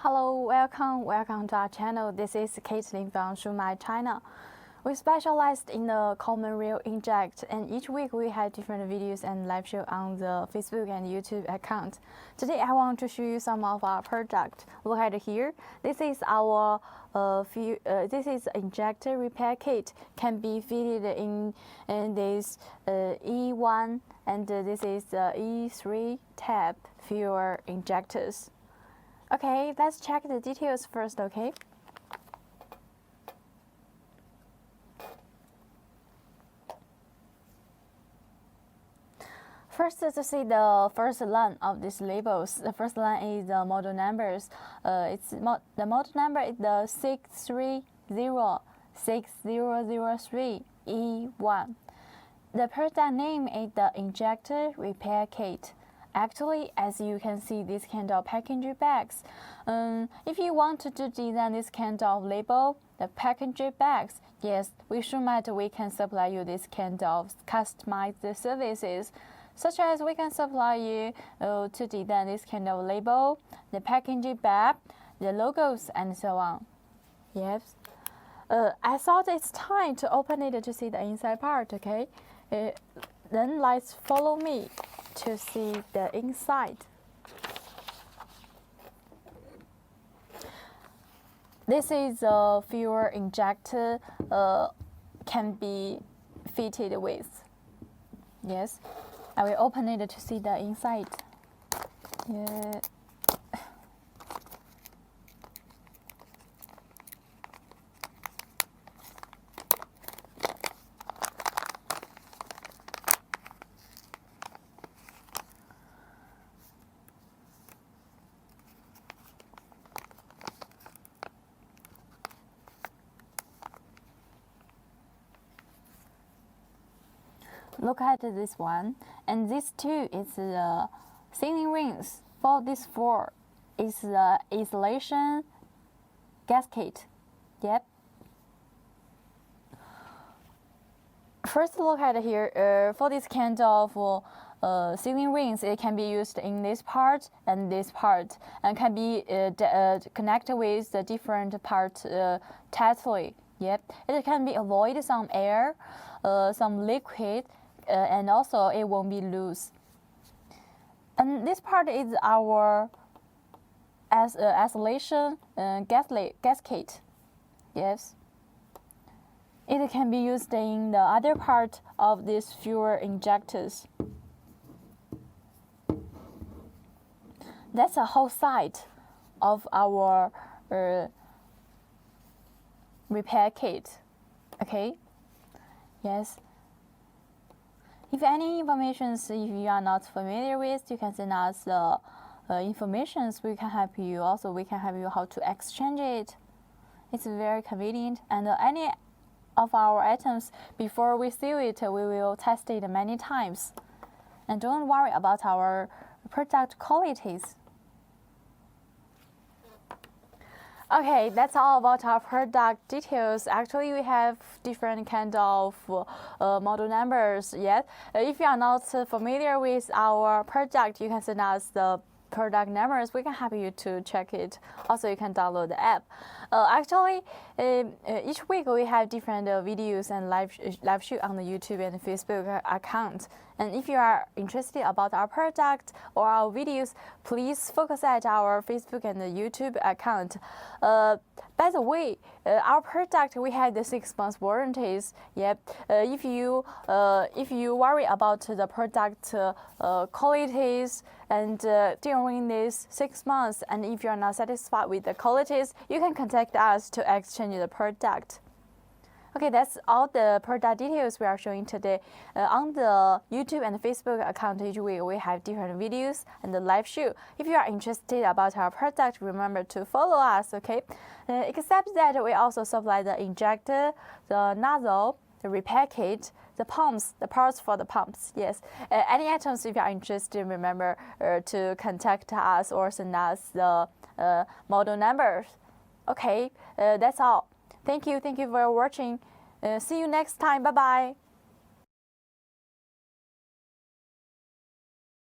Hello, welcome to our channel. This is Caitlin from Shumatt, China. We specialized in the common rail inject, and each week we have different videos and live show on the Facebook and YouTube account. Today I want to show you some of our product. Look at here. This is our this is injector repair kit. Can be fitted in this E1 and this is the E3 tab fuel injectors. Okay, let's check the details first, okay? First, to see the first line of these labels. The first line is the model numbers. The model number is the 6306003E1. The product name is the injector repair kit. Actually, as you can see, this kind of packaging bags. If you want to design this kind of label, the packaging bags, yes, we can supply you this kind of customized services, such as we can supply you to design this kind of label, the packaging bag, the logos, and so on. Yes. I thought it's time to open it to see the inside part. Okay. Then let's follow me to see the inside. This is a fuel injector can be fitted with. Yes, I will open it to see the inside. Yeah. Look at this one, and this two is the sealing rings. For this four is the insulation gasket. Yep. First, look at here. For this kind of sealing rings, it can be used in this part and this part, and can be connected with the different parts tightly. Yep. It can be avoid some air, some liquid. And also it won't be loose. And this part is our isolation gasket. Yes. It can be used in the other part of these fuel injectors. That's a whole side of our repair kit. Okay. Yes. If any information, if you are not familiar with, you can send us the information. We can help you. Also, we can help you how to exchange it. It's very convenient. And any of our items, before we seal it, we will test it many times. And don't worry about our product qualities. Okay, that's all about our product details. Actually, we have different kind of model numbers yet. If you are not familiar with our product, you can send us the product numbers. We can help you to check it. Also, you can download the app. Actually, each week we have different videos and live shoot on the YouTube and Facebook account. And if you are interested about our product or our videos, please focus at our Facebook and the YouTube account. By the way, our product, we have the 6 months warranties. Yep. If you worry about the product qualities and during these 6 months, and if you are not satisfied with the qualities, you can contact us to exchange the product. Okay, that's all the product details we are showing today. On the YouTube and Facebook account each week, we have different videos and the live show. If you are interested about our product, remember to follow us, okay? Except that we also supply the injector, the nozzle, the repair kit, the pumps, the parts for the pumps. Yes, any items if you are interested, remember to contact us or send us the model numbers. Okay, that's all. Thank you for watching. See you next time. Bye bye.